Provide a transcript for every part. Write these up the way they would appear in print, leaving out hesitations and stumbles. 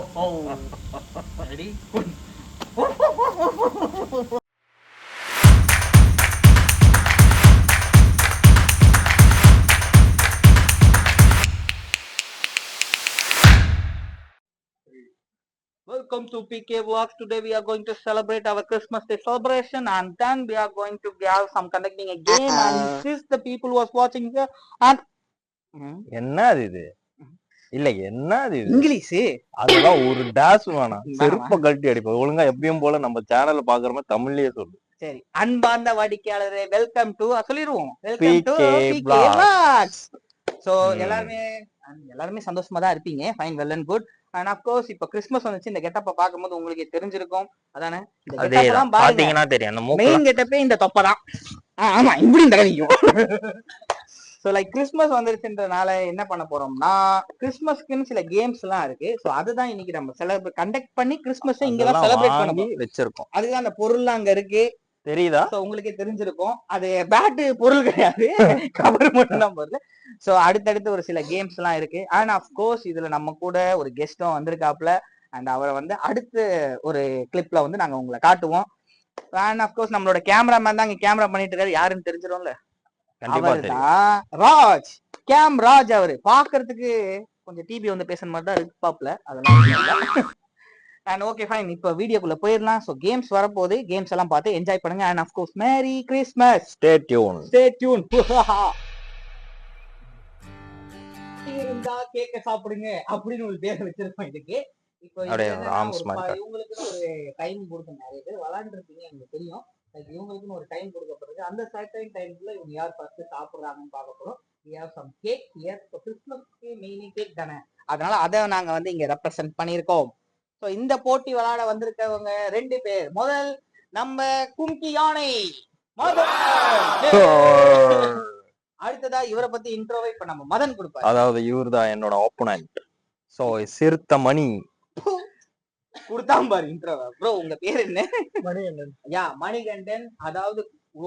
Ready? Welcome to PK Vlogs. Today we are going to celebrate our Christmas Day celebration, and then we are going to have some conducting a game. And this the people who was watching here and என்னது இது இல்ல என்னது இது English அதெல்லாம் ஒரு toss வேணாம் செருப்ப கழட்டி அடிப்போம் ஒழுங்கா எப்பயும் போல நம்ம சேனல்ல பாக்குற மாதிரி தமிழ்லயே சொல்லு. சரி, அன்பார்ந்த வாடிக்கையாளரே, வெல்கம் டு சொல்லிடுவோம், welcome to PK PK Vlogs. So எல்லாருமே சந்தோஷமா தான் இருப்பீங்க. Fine, well and good. And half course இப்ப கிறிஸ்மஸ் வந்துச்சு. இந்த கெட்டப்ப பாக்கும்போது உங்களுக்கு தெரிஞ்சிருக்கும். அதானே இந்த கெட்டப்லாம் பாத்தீங்கன்னா தெரியும். அந்த மெயின் கெட்டப்பே இந்த தொப்பை தான். ஆமா, இப்படி தடவிக்கும். சோ லைக் கிறிஸ்மஸ் வந்துருச்சுன்றனால என்ன பண்ண போறோம்னா, கிறிஸ்மஸ்க்குன்னு சில கேம்ஸ் எல்லாம் இருக்கு. சோ அதுதான் இன்னைக்கு நம்ம கண்டக்ட் பண்ணி கிறிஸ்மஸ் இங்கதான் செலிப்ரேட் பண்ணி வச்சிருக்கோம். அதுதான் அந்த பொருள்லாம் அங்க இருக்கு, தெரியுதா? சோ உங்களுக்கே தெரிஞ்சிருக்கும். அது பேட்டு பொருள் கிடையாது, கவர் மட்டும் தான் பொருள். சோ அடுத்தடுத்து ஒரு சில கேம்ஸ் எல்லாம் இருக்கு. அண்ட் ஆஃப் கோர்ஸ் இதுல நம்ம கூட ஒரு கெஸ்டும் வந்திருக்காப்ல. அண்ட் அவரை வந்து அடுத்த ஒரு கிளிப்ல வந்து நாங்க உங்களை காட்டுவோம். அண்ட் ஆஃப் கோர்ஸ் நம்மளோட கேமராமேன் தான் இங்க கேமரா பண்ணிட்டு இருக்காரு. யாருன்னு தெரிஞ்சிடும்ல, அவர்தான் ராஜ். கேம் ராஜ். அவரு பாக்குறதுக்கு கொஞ்சம் டிபி வந்து பேசுற மாதிரி தான் இருப்பாப்ல. அதெல்லாம் அண்ட் ஓகே ஃபைன், இப்போ வீடியோக்குள்ள போயிடலாம். சோ கேம்ஸ் வரப்போகுது, கேம்ஸ் எல்லாம் பார்த்து என்ஜாய் பண்ணுங்க. And half course merry Christmas. Stay tune, stay tune. இருந்தா கேக்க சாப்பிடுங்க அப்படின்னு ஒரு பேர் வச்சிருக்கோம் இதுக்கு. இப்போ இவங்களுக்கு ஒரு டைம் கொடுக்க, நிறைய பேர் விளையாண்டுருப்பீங்க, எனக்கு தெரியும். இவங்களுக்குன்னு ஒரு டைம் கொடுக்கப்படுது. அந்த சர்டைன் டைம்ல இவங்க யார் ஃபர்ஸ்ட் சாப்பிடுறாங்கன்னு பார்க்க போறோம். we have some cake here. so கிறிஸ்மஸ்க்கு மெயின் கேக் தானே, அதனால அதை நாங்க வந்து இங்க ரெப்ரசென்ட் பண்ணியிருக்கோம். சோ இந்த போட்டி விளையாட வந்திருக்கவங்க 2 பேர். முதல் நம்ம கும்கி யானை அடுத்ததா இவரை பத்தி இன்ட்ரோவை இப்ப நம்ம மதன் கொடுப்பாரு. அதாவது இவர்தான் என்னோட ஆப்போனன்ட். சோ சிறுத்த மணி கொடுத்தாம் பாரு இன்ட்ரோவை. ப்ரோ உங்க பேர் என்ன? மணிகண்டன். யா, மணிகண்டன். அதாவது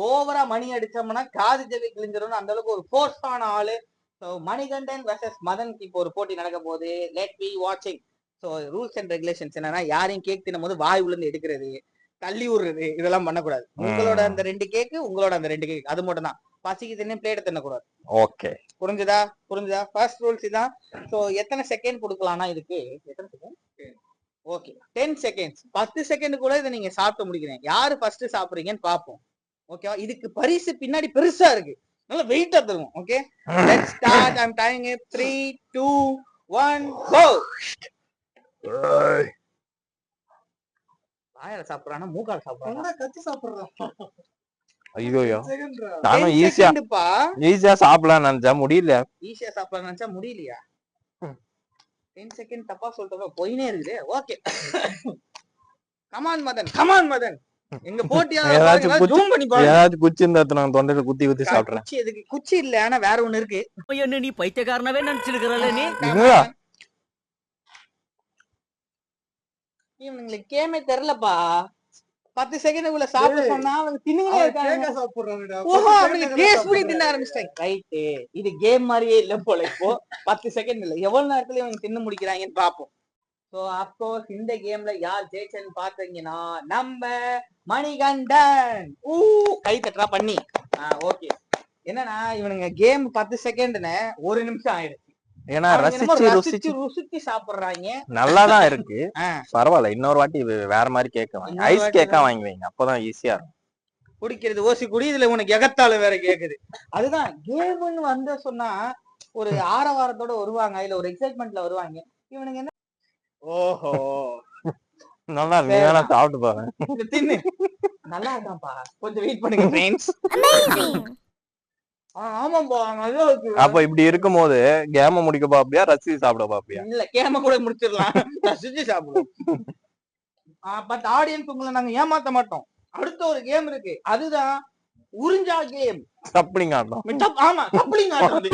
ஓவரா மணி அடிச்சோம்னா காது ஜெவி கிழிஞ்சிரும், அந்த அளவுக்கு ஒரு ஃபோர்ஸான ஆளு. சோ மணிகண்டன் வெர்சஸ் மதனுக்கு இப்போ ஒரு போட்டி நடக்க போகுது. லெட் பி வாட்சிங். ஸோ ரூல்ஸ் அண்ட் ரெகுலேஷன்ஸ் என்னன்னா, யாரையும் கேக் தின்னும் போது வாய் உள்ள எடுக்கிறது, தள்ளி விடுறது, இதெல்லாம் பண்ணக்கூடாது. உங்களோட அந்த 2 கேக்கு, உங்களோட அந்த 2 கேக், அது மட்டும் தான். பசிக்கு தின்னு பிளேட் தின்னக்கூடாது. ஓகே, புரிஞ்சுதா? ஃபர்ஸ்ட் ரூல்ஸ் இதான். ஸோ எத்தனை செகண்ட் கொடுக்கலாம்னா இதுக்கு எத்தனை செகண்ட்? Okay, 10 seconds. 10 செகண்ட் கூட இதை நீங்க சாப்பிட்டு முடிக்கிறேன். யாரு ஃபர்ஸ்ட் சாப்பிடுறீங்கன்னு பாப்போம். ஓகேவா? இதுக்கு பரிசு பின்னாடி பெருசா இருக்கு, நல்லா வெயிட்டா தரும். Okay, let's start. I am timing it. 3 2 1 go. வாயால சாப்பிடுறானா மூக்கால சாப்பிடுறானா? கத்தி சாப்பிடுறான். ஐயோ, நானும் ஈஸியா சாப்பிடலாம் நினைச்சா முடியல. ஈஸியா சாப்பிடலாம் நினைச்சா முடியலையா? 10 செகண்ட் தப்பா சொல்றப்ப போயினே இருக்குது. Okay, come on Madan, come on Madan. எங்க போட்டியாளர் ஜூம் பண்ணி பாருங்க. ஏதாவது குச்சி இருந்தா நான் தொண்டையில குத்தி குத்தி சாப்பிடுறேன். குச்சி எதுக்கு? குச்சி இல்ல, ஆனா வேற ஒண்ணு இருக்கு. என்ன நீ பைத்தியக்காரனவே நினைச்சிருக்கறல நீ? இவனுங்களுக்கு கேமே தெரியலப்பா. 10 செகண்டுக்குள்ள சாப்பிட சொன்னா அவங்க தின்னுங்களே இருக்காங்க. சாப்பிடுறாங்கடா. ஓஹோ, அவங்க கேஸ் பண்ணி தின்ன ஆரம்பிச்சிட்டாங்க. ரைட், இது கேம் மாதிரியே இல்ல போல. இப்போ 10 செகண்ட் இல்ல, எவ்வளவு நேரத்துல இவங்க தின்னு முடிக்கிறாங்கன்னு பாப்போம். சோ ஆஃப் கோர்ஸ் இந்த கேம்ல யார் ஜெயிச்சன்னு பாத்தீங்கன்னா நம்ம மணிகண்டன். கை தட்டா பண்ணி. ஓகே, என்னன்னா இவனுங்க கேம் 10 செகண்ட்னு 1 நிமிஷம் ஆயிடுச்சு. ஏன்னா ருசிச்சு சாப்பிடுறாங்க. நல்லாதான் இருக்கு, பரவாயில்ல. இன்னொரு வாட்டி வேற மாதிரி கேட்க, ஐஸ் கேக்கா வாங்கி வைங்க, அப்பதான் ஈஸியா இருக்கும். குடிக்கிறது ஓசி குடி, இதுல உனக்கு எகத்தால வேற கேக்குது. அதுதான் கேம்னு வந்து சொன்னா ஒரு ஆரவாரத்தோட வருவாங்க, இல்ல ஒரு எக்ஸைட்மெண்ட்ல வருவாங்க. இவனுங்க என்ன, ஓஹோ நல்லா இருக்கு, சாப்பிட்டு பாருங்க. தின்னு, நல்லா இருக்காப்பா, கொஞ்சம் வெயிட் பண்ணுங்க ஃப்ரெண்ட்ஸ். ஆமாம்பா, நல்லா இருக்கு. அப்ப இப்படி இருக்கும் போது கேம முடிக்க பாப்பியா, ரசிச்சு சாப்பிட பாப்பியா? இல்ல, கேம கூட முடிச்சிடலாம், ரசிச்சு சாப்பிடுவோம். பட் ஆடியன்ஸ் உங்களை நாங்க ஏமாத்த மாட்டோம். அடுத்த ஒரு கேம் இருக்கு, அதுதான் உறிஞ்சா கேம். கப்ளிங் ஆட்டம். ஆமா, கப்ளிங் ஆட்டம்.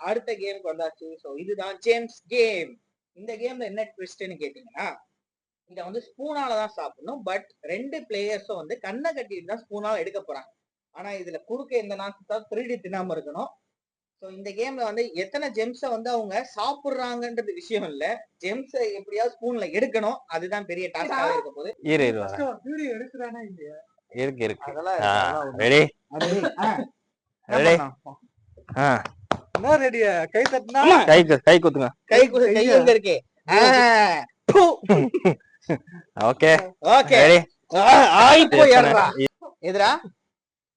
அடுத்த கேம் வந்தாச்சு. சோ இதுதான் ஜேம்ஸ் கேம். இந்த கேம்ல என்ன ட்விஸ்ட்னு கேட்டீங்கன்னா, இத வந்து ஸ்பூனால தான் சாப்பிடணும். பட் 2 பிளேயர்ஸும் வந்து கண்ணை கட்டிட்டு தான் ஸ்பூனால எடுக்க போறாங்க. ஆனா இதுல குறுக்க எந்த நாக்கு 3D தின்னாம இருக்கணும். சோ இந்த கேம்ல வந்து எத்தனை ஜெம்ஸ வந்து அவங்க சாப்பிடுறாங்கன்றது விஷயம் இல்ல, ஜெம்ஸ எப்படியாவது ஸ்பூன்ல எடுக்கணும், அதுதான் பெரிய டாஸ்காவே இருக்க போகுது. இரு வீடியோ எடுக்கறானா இல்லையா? இருக்கு அதெல்லாம் ரெடி ரெடி என்ன ரெடியா? கை தட்டினா கை குத்துங்க. கை எங்க இருக்கு? Okay okay ready. இப்போ ஏறா எதுரா?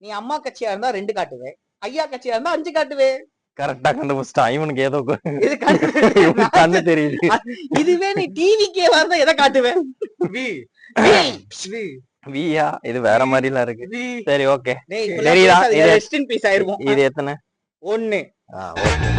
நீ அம்மா கட்சியா இருந்தா 2 காட்டுவேன், ஐயா கட்சியா இருந்தா 5 காட்டுவேன். கரெக்டா கண்டுபிடிச்சிட்டான். இவனுக்கு ஏதோ இது காட்டு. இவனுக்கு கண்ணு தெரியுது. இதுவே நீ டிவிக்கே வரதா எதை காட்டுவேன்? வி வி வியா இது வேற மாதிரி எல்லாம் இருக்கு. வி சரி ஓகே டேய் தெரியுதா? இது ரெஸ்ட் இன் பீஸ் ஆயிருவோம். இது எத்தனை? 1. ஓகே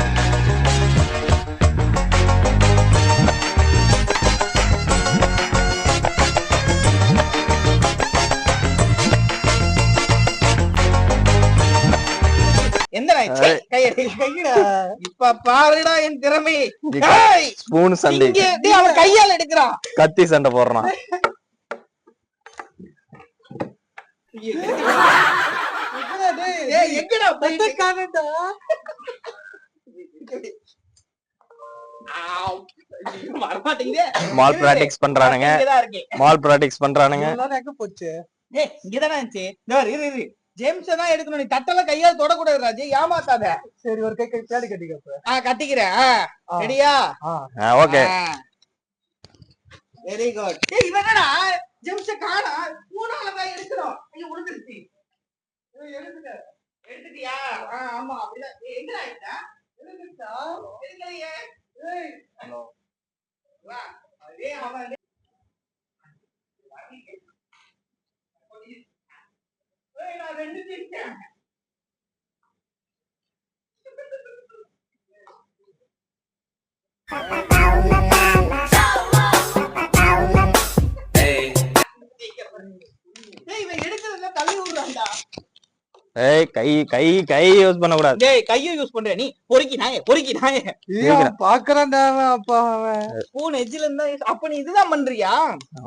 எந்த நாய்ச்சே கையடா. இப்ப பாருடா என் திறமை. ஸ்பூன் சண்டை டேய் அவன் கையால எடுக்கறான். கத்தி சண்டை போடுறான். டேய் எங்கடா போயிட்டு காணடா. வர மாட்டேங்குதே. மால் பிராக்டிஸ் பண்றானுங்க. இங்கதான் இருக்கு. மால் பிராக்டிஸ் பண்றானுங்க. எல்லாரும் எங்க போச்சு? டேய் இங்கதானே இருந்துச்சு. இரு ஜேம்ஸ் தான் எடுக்கணும், நீ தட்டல கையால தொடக்கூடாது ராஜி, ஏமாத்தாத. சரி ஒரு கை பேடி கட்டிக்க. கட்டிக்கிறேன். ரெடியா? Okay very good. டேய் இவன் என்னடா ஜேம்ஸ் காணா, மூணால தான் எடுக்கணும். ஐயோ உளுந்துருச்சு. எடுத்துட்டியா? ஆமா அப்படிதான். எங்கடா எடுத்தா? எடுத்துட்டா? எடுக்கலையே. ஏய் வா. அதே அவன் நான் 2 திட்டேன். இவன் எடுக்கிறதுல தள்ளி விடுறான்டா. ஏய் கை யூஸ் பண்ண கூடாது. டேய் கையை யூஸ் பண்ற நீ. பொறுக்கி நாயே. பாக்குறான்டா அப்பா அவன். ஸ்பூன் எட்ஜ்ல இருந்தா அப்ப நீ இதுதான் பண்றியா?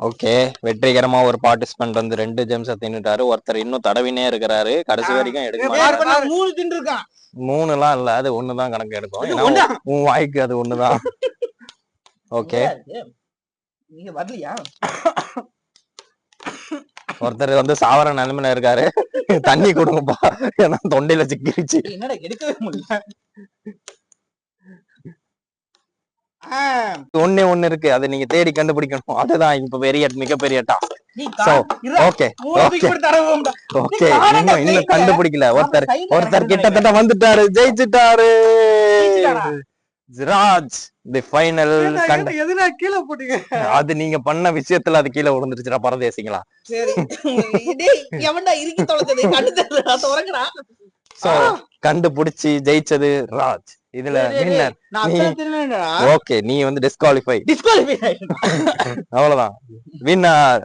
ஓகே வெற்றிகரமா ஒரு பார்ட்டிசிபென்ட் வந்து 2 ஜெம்ஸ் தின்னுட்டாரு. ஒருத்தர் இன்னும் தடவினே இருக்கிறாரு. கடைசி வரைக்கும் எடுக்க மாட்டாரு. நான் 3 தின்னுருக்கான். 3 எல்லாம் இல்ல, அது 1 தான் கணக்கு எடுக்கும். ஏன்னா உன் வாய்க்கு அது 1 தான். ஓகே நீங்க வரலையா? ஒருத்தர் வந்து சாவர நிலைமையில இருக்காரு. தண்ணி கொடுங்கப்பா, ஏன்னா தொண்டையில சிக்கிருச்சு. என்னடா எடுக்கவே முடியல. ஒண்ணு இருக்கு, அதை நீங்க தேடி கண்டுபிடிக்கணும். அதுதான் இப்ப மிகப்பெரிய டாஸ்க். ஓகே இன்னும் கண்டுபிடிக்கல. ஒருத்தர் கிட்டத்தட்ட வந்துட்டாரு, ஜெயிச்சுட்டாரு. Raj the final. எதுனா கீழே போட்டீங்க? அது நீங்க பண்ண விஷயத்துல அது கீழே விழுந்துருச்சுடா பரதேசிங்களா. சரி டேய் எவன்டா இறுக்கி தொலைச்சது கண்டுதறடா தொறங்கடா. சோ கண்டுபிடிச்சி ஜெயிச்சது ராஜ். இதுல வின்னர் நீ. ஓகே நீ வந்து டிஸ்குவாலிஃபை. அவ்வளவுதான் வின்னர்.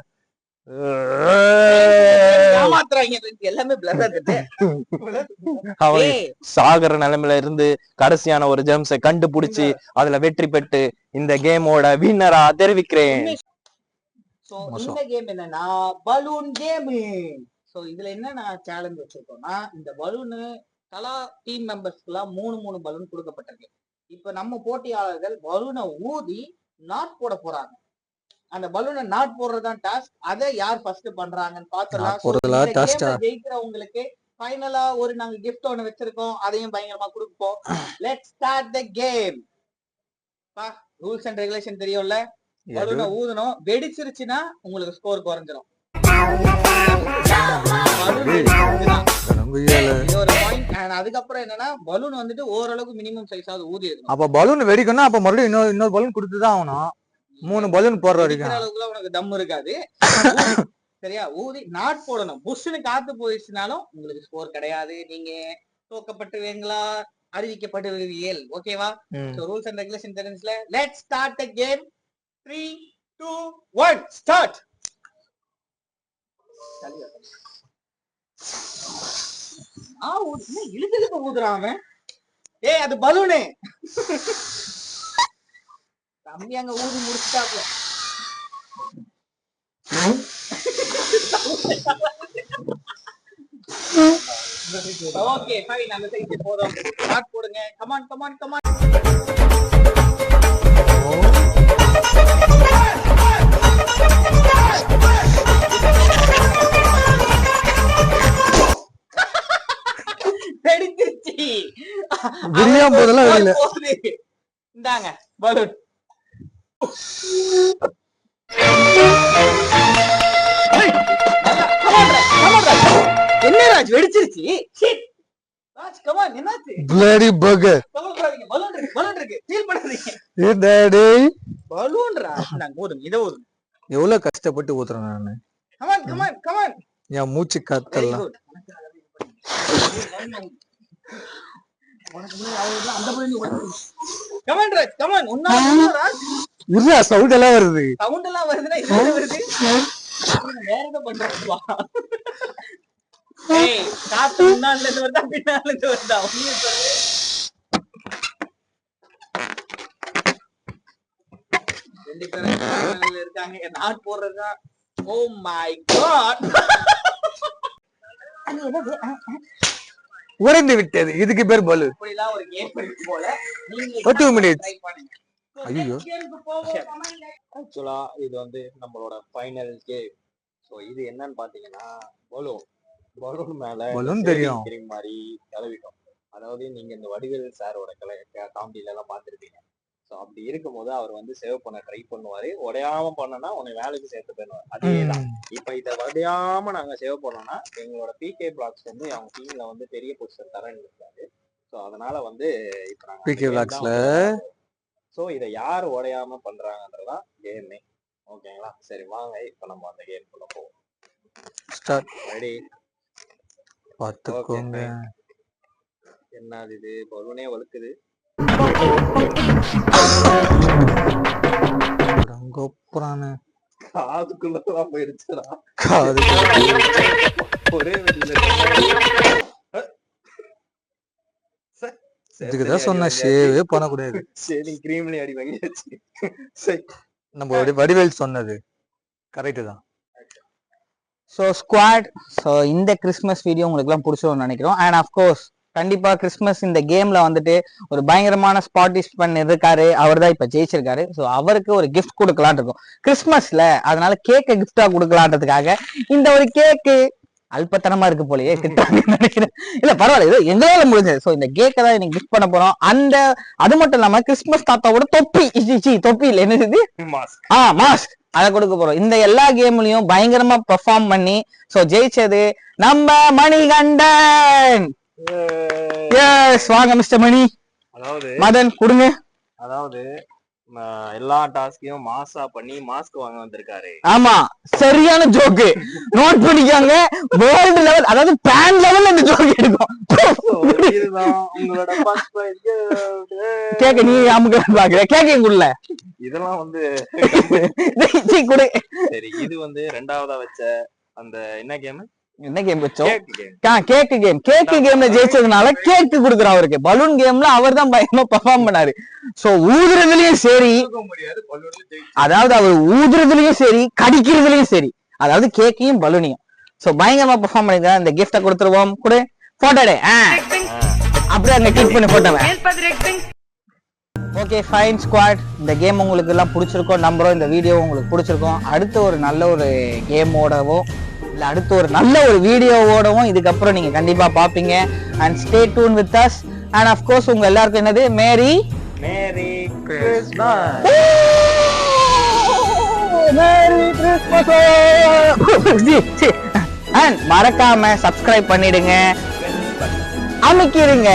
எல்லாமே அவன் சாகர நிலைமையில இருந்து கடைசியான ஒரு ஜெம்ஸை கண்டுபிடிச்சு அதுல வெற்றி பெற்று இந்த கேமோட வின்னரா தெரிவிக்கிறேன். இந்த கேம் என்னன்னா பலூன் கேம். சோ இதுல என்ன சேலஞ்ச் வச்சிருக்கோம்னா, இந்த பலூனு தலா டீம் மெம்பர்ஸ்க்குலாம் 3 பலூன் கொடுக்கப்பட்டிருக்கு. இப்ப நம்ம போட்டியாளர்கள் பலூனை ஊதி நாட் போட போறாங்க. அந்த பலூனை நாட் போடுறதுதான் டாஸ்க். அதை யார் ஃபர்ஸ்ட் பண்றாங்கன்னு பாத்துலாம். ஜெயிக்கிறவங்களுக்கு ஃபைனலா ஒரு நாங்க கிஃப்ட் ஒன்னு வச்சிருக்கோம், அதையும் பயங்கரமா கொடுப்போம். Let's start the game. Rules and regulation தெரியும்ல. பலூனை ஊதணும், வெடிச்சிருச்சுன்னா உங்களுக்கு ஸ்கோர் குறைஞ்சிரும். அதுக்கப்புறம் என்னன்னா பலூன் வந்துட்டு ஓரளவுக்கு மினிமம் சைஸாவது ஊதி இருக்கணும். அப்ப பலூன் வெடிக்கணும், அப்ப மறுபடியும் இன்னொரு பலூன் கொடுத்துதான் ஆகணும். 3 பலூன் போடுற வரைக்கும் அளவுக்குலாம் உனக்கு தம் இருக்காது. சரியா? ஊதி நாட் போடணும். புஷ்னு காத்து போயிடுச்சுனாலும் உங்களுக்கு ஸ்கோர் கிடையாது, நீங்க தோக்கப்பட்டுவீங்களா, அறிவிக்கப்படுவீர்கள். ஓகேவா? சோ ரூல்ஸ் அண்ட் ரெகுலேஷன் தெரிஞ்சல. Let's start the game. 3 2 1 start. இழுத்து ஊதுறான் அவன். ஏய் அது பலூனு. தம்பி அங்க ஊதி முடிச்சுட்டாப்ல. ஓகே ஃபைன், அந்த சைடு போறோம். ஸ்டார்ட் போடுங்க. Come on come on come on. வெடிச்சிருச்சு. விரியாம போதெல்லாம் வெளியில. இந்தாங்க பலூன். என்ன ராஜ் வெடிச்சிருச்சு? ராஜ் கமான், என்னாச்சு? bloody bugger. கவலைப்படாதீங்க, பலூன் இருக்கு, பலூன் இருக்கு, ஃபீல் பண்ணாதீங்க. ஏ டாடி, பலூன் ராஜ். இந்தாங்க ஊதுங்க, இத ஊதுங்க. எவ்வளவு கஷ்டப்பட்டு ஊத்துறேன் நானு. Come on come on come on. என் மூச்சு வெரி காத்தெல்லாம். குட். அந்த பலூன் ஊதுங்க. Come on Raj, come on. உன்னால ராஜ். இருடா, சவுண்ட் எல்லாம் வருது. சவுண்ட் எல்லாம் வருதுன்னா இது என்ன வருது? வேற என்ன பண்றப்பா? ஏய், காத்து முன்னால இருந்து வருதா பின்னால இருந்து வருதா? உண்மையை சொல்லு. ரெண்டு பேரும் இருக்காங்க. நாட் போடுறதா? Oh my god. உறைந்து விட்டது. இதுக்கு பேர் பலு. இப்படிலாம் ஒரு கேம் இருக்கு போல. நீங்க ஒரு 2 minutes. ட்ரை பண்ணுங்க. ஐயோ. ஆக்சுவலா இது வந்து நம்மளோட ஃபைனல் கேம். ஸோ இது என்னன்னு பாத்தீங்கன்னா பலூன் மேல பலூன் தெரியும் கிரீம் மாதிரி கலவிட்டோம். அதாவது நீங்க இந்த வடிவேல் சாரோட காமெடியில எல்லாம் பார்த்திருப்பீங்க. ஸோ அப்படி இருக்கும்போது அவர் வந்து சேவ் பண்ண ட்ரை பண்ணுவாரு. உடையாம பண்ணனா உன்னை வேலைக்கு சேர்த்து பண்ணுவார். அதேதான் இப்ப இதை உடையாம நாங்க சேவ் பண்ணோம்னா எங்களோட பிகே பிளாக்ஸ் வந்து அவங்க டீம்ல வந்து பெரிய பொசிஷன் தரேன்னு இருக்காரு. ஸோ அதனால வந்து இப்ப நாங்க பிகே பிளாக்ஸ்ல ஸோ இதை யார் உடையாம பண்றாங்கன்றதான் கேமே. ஓகேங்களா? சரி வாங்க இப்ப நம்ம அந்த கேம் குள்ள போவோம். ஸ்டார்ட். ரெடி? பாத்துக்கோங்க. என்னது இது? பலூனே வழுக்குது. ரங்கோப்ரானே காதுக்குள்ளதான் போயிருச்சுடா. காது ஒரே வெளியில இதுக்குதான் சொன்ன ஷேவே பண்ணக்கூடாது. சரி கிரீம்ல அடி வாங்கியாச்சு. சரி நம்ம வடிவேல் சொன்னது கரெக்ட் தான். ஸோ ஸ்குவாட், ஸோ இந்த கிறிஸ்மஸ் வீடியோ உங்களுக்கு எல்லாம் பிடிச்சிரும்னு நினைக்கிறோம். அண்ட் அஃப்கோர்ஸ் கண்டிப்பா கிறிஸ்மஸ் இந்த கேம்ல வந்துட்டு ஒரு பயங்கரமான பார்ட்டிசிபென்ட் இருக்காரு. அவர் தான் இப்ப ஜெயிச்சிருக்காரு. ஸோ அவருக்கு ஒரு கிஃப்ட் கொடுக்கலான் இருக்கும் கிறிஸ்மஸ்ல. அதனால கேக்கை கிஃப்டா கொடுக்கலான்றதுக்காக இந்த ஒரு கேக்கு அல்பத்தனமா இருக்கு போலயே திட்டாங்கன்னு நினைக்கிறேன். இல்ல பரவாயில்ல, இது எங்களால முடிஞ்சது. சோ இந்த கேக்கை தான் இன்னைக்கு கிஃப்ட் பண்ண போறோம். அது மட்டும் இல்லாம கிறிஸ்மஸ் தாத்தாவோட தொப்பி இல்ல என்னது மாஸ்க் அதை கொடுக்க போறோம். இந்த எல்லா கேம்லயும் பயங்கரமா பெர்ஃபார்ம் பண்ணி சோ ஜெயிச்சது நம்ம மணிகண்டன். எஸ், வாங்க மிஸ்டர் மணி. அதாவது மதன் கொடுங்க. அதாவது எல்லா டாஸ்கையும் மாசா பண்ணி மாஸ்க் வாங்க வந்திருக்காரு. ஆமா, சரியான ஜோக்கு. நோட் பண்ணிக்காங்க. வேர்ல்ட் லெவல், அதாவது பேன் லெவல் இந்த ஜோக் எடுக்கும். இதுதான் உங்களோட கேக்க நீ அமுக்க பாக்குற. கேக்குள்ள இதெல்லாம் வந்து கொடு. சரி, இது வந்து ரெண்டாவதா வச்ச அந்த என்ன கேம்? என்ன கேம் வச்சோம்? கேக்கு கேம்ல ஜெயிச்சதுனால கேக்கு குடுக்குறான் அவருக்கு. பலூன் கேம்ல அவர் தான் பயமா பெர்ஃபார்ம் பண்ணாரு. சோ ஊதுறதுலயும் சரி, அதாவது அவர் ஊதுறதுலயும் சரி கடிக்கிறதுலயும் சரி, அதாவது கேக்கையும் பலூனையும் சோ பயங்கரமா பெர்ஃபார்ம் பண்ணிருக்காரு. இந்த கிஃப்ட கொடுத்துருவோம். கூட போட்டோடே அப்படியே அங்க கிளிக் பண்ணி போட்டோம். ஓகே ஃபைன் ஸ்குவாட், இந்த கேம் உங்களுக்கு எல்லாம் பிடிச்சிருக்கோம் நம்புறோம். இந்த வீடியோ உங்களுக்கு பிடிச்சிருக்கோம். அடுத்த ஒரு நல்ல ஒரு கேமோடவோ இல்ல அடுத்த ஒரு நல்ல ஒரு வீடியோவோடவும் இதுக்கப்புறம் நீங்க கண்டிப்பா பாப்பீங்க. And stay tune with us. And half course உங்க எல்லாருக்கும் என்னது மேரி கிறிஸ்மஸ். அண்ட் மறக்காம சப்ஸ்கிரைப் பண்ணிடுங்க, அமைக்கிறீங்க.